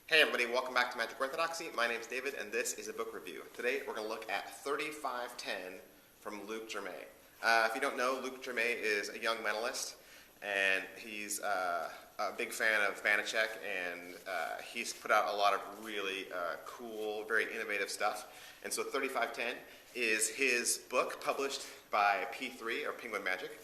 Hey everybody, welcome back to Magic Orthodoxy. My name is David and this is a book review. Today we're going to look at 3510 from Luke Jermay. If you don't know, Luke Jermay is a young mentalist and he's a big fan of Banachek, and he's put out a lot of really cool, very innovative stuff. And so 3510 is his book published by P3 or Penguin Magic.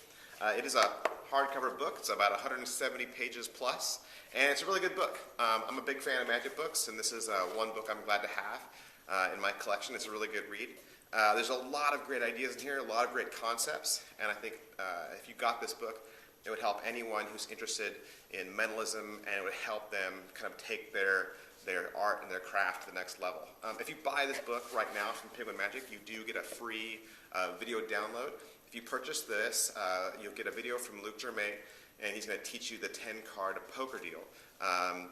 It is a hardcover book. It's about 170 pages plus, and it's a really good book. I'm a big fan of magic books, and this is one book I'm glad to have in my collection. It's a really good read. There's a lot of great ideas in here, a lot of great concepts, and I think if you got this book, it would help anyone who's interested in mentalism, and it would help them kind of take their art and their craft to the next level. If you buy this book right now from Penguin Magic, you do get a free video download. If you purchase this, you'll get a video from Luke Jermay, and he's going to teach you the 10-card poker deal.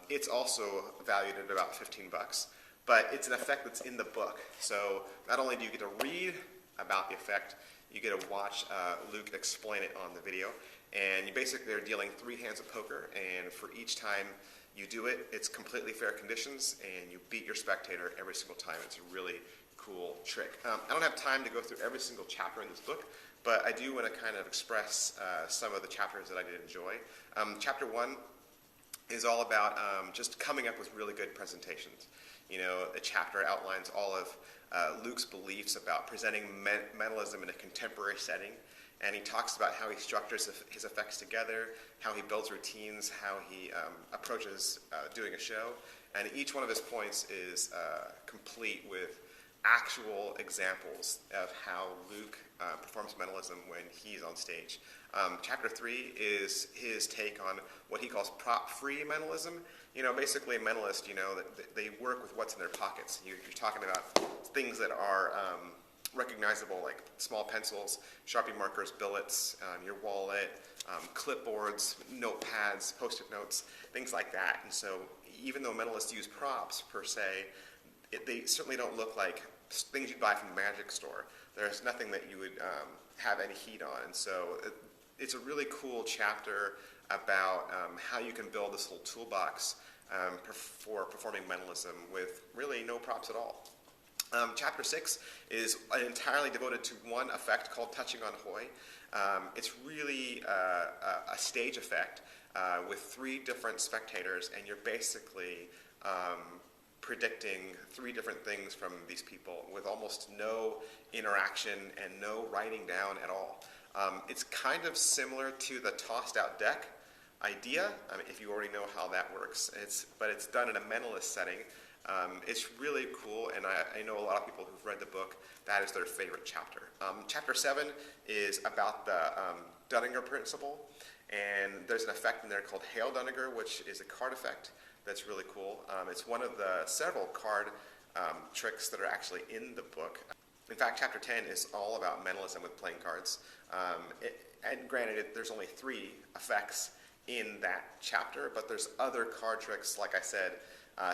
It's also valued at about 15 bucks, but it's an effect that's in the book. So not only do you get to read about the effect, you get to watch Luke explain it on the video. And you basically are dealing 3 hands of poker, and for each time you do it, it's completely fair conditions, and you beat your spectator every single time. It's a really cool trick. I don't have time to go through every single chapter in this book, but I do want to kind of express some of the chapters that I did enjoy. Chapter 1 is all about just coming up with really good presentations. You know, the chapter outlines all of Luke's beliefs about presenting mentalism in a contemporary setting, and he talks about how he structures his effects together, how he builds routines, how he approaches doing a show, and each one of his points is complete with actual examples of how Luke performs mentalism when he's on stage. Chapter 3 is his take on what he calls prop-free mentalism. You know, basically a mentalist, you know, that they work with what's in their pockets. You're talking about things that are recognizable, like small pencils, Sharpie markers, billets, your wallet, clipboards, notepads, post-it notes, things like that. And so even though mentalists use props per se, they certainly don't look like things you'd buy from the magic store. There's nothing that you would have any heat on. And so it's a really cool chapter about how you can build this whole toolbox for performing mentalism with really no props at all. Chapter 6 is entirely devoted to one effect called touching on Hoi. It's really a stage effect with 3 different spectators, and you're basically predicting 3 different things from these people with almost no interaction and no writing down at all. It's kind of similar to the tossed out deck idea, if you already know how that works. But it's done in a mentalist setting. It's really cool, and I know a lot of people who've read the book, that is their favorite chapter. Chapter 7 is about the DUNNINGER principle, and there's an effect in there called Hail DUNNINGER, which is a card effect that's really cool. It's one of the several card tricks that are actually in the book. In fact, chapter 10 is all about mentalism with playing cards. And granted, there's only 3 effects in that chapter, but there's other card tricks, like I said,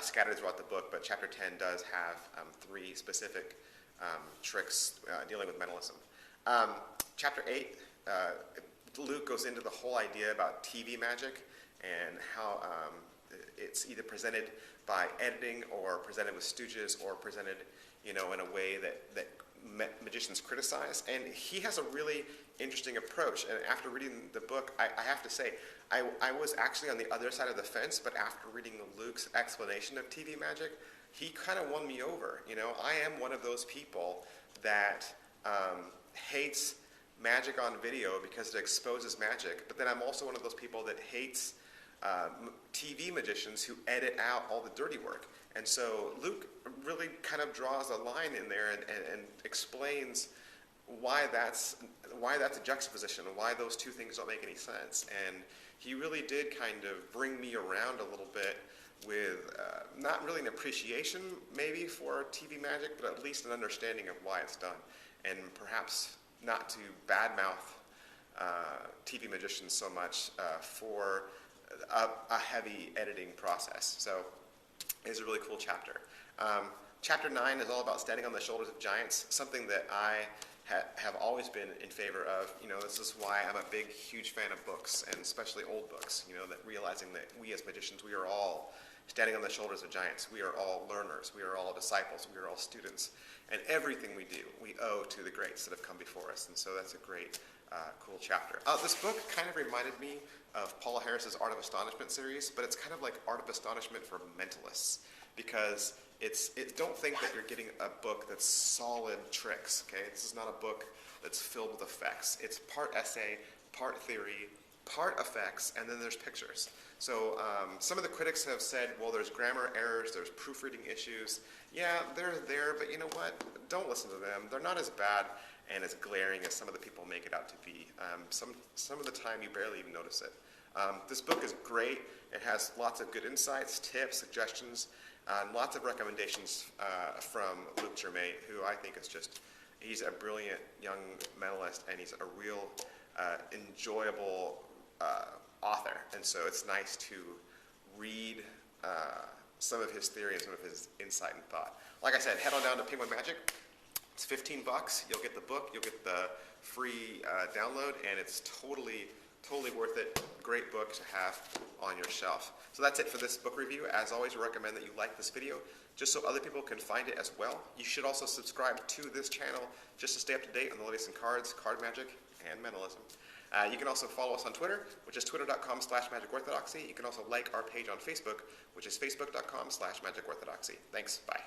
scattered throughout the book, but chapter 10 does have 3 specific tricks dealing with mentalism. Chapter 8, Luke goes into the whole idea about TV magic and how it's either presented by editing or presented with stooges or presented, you know, in a way that magicians criticize. And he has a really interesting approach. And after reading the book, I have to say, I was actually on the other side of the fence, but after reading Luke's explanation of TV magic, he kind of won me over. You know, I am one of those people that hates magic on video because it exposes magic, but then I'm also one of those people that hates TV magicians who edit out all the dirty work. And so Luke really kind of draws a line in there and explains why that's a juxtaposition, why those 2 things don't make any sense. And he really did kind of bring me around a little bit with not really an appreciation maybe for TV magic, but at least an understanding of why it's done, and perhaps not to badmouth TV magicians so much for a heavy editing process. So it's a really cool chapter. Chapter 9 is all about standing on the shoulders of giants, something that I have always been in favor of, this is why I'm a big, huge fan of books, and especially old books, that realizing that we as magicians, we are all standing on the shoulders of giants. We are all learners. We are all disciples. We are all students. And everything we do, we owe to the greats that have come before us. And so that's a great, cool chapter. This book kind of reminded me of Paula Harris's Art of Astonishment series, but it's kind of like Art of Astonishment for mentalists, because don't think that you're getting a book that's solid tricks, okay? This is not a book that's filled with effects. It's part essay, part theory, part effects, and then there's pictures. So some of the critics have said, well, there's grammar errors, there's proofreading issues. Yeah, they're there, but you know what? Don't listen to them. They're not as bad and as glaring as some of the people make it out to be. Some of the time, you barely even notice it. This book is great. It has lots of good insights, tips, suggestions, and lots of recommendations from Luke Jermay, who I think is he's a brilliant young mentalist, and he's a real enjoyable author. And so it's nice to read some of his theory and some of his insight and thought. Like I said, head on down to Penguin Magic. It's $15. You'll get the book, you'll get the free download, and it's totally worth it. Great book to have on your shelf. So that's it for this book review. As always, we recommend that you like this video just so other people can find it as well. You should also subscribe to this channel just to stay up to date on the latest in cards, card magic, and mentalism. You can also follow us on Twitter, which is twitter.com/magicorthodoxy. You can also like our page on Facebook, which is facebook.com/magicorthodoxy. Thanks. Bye.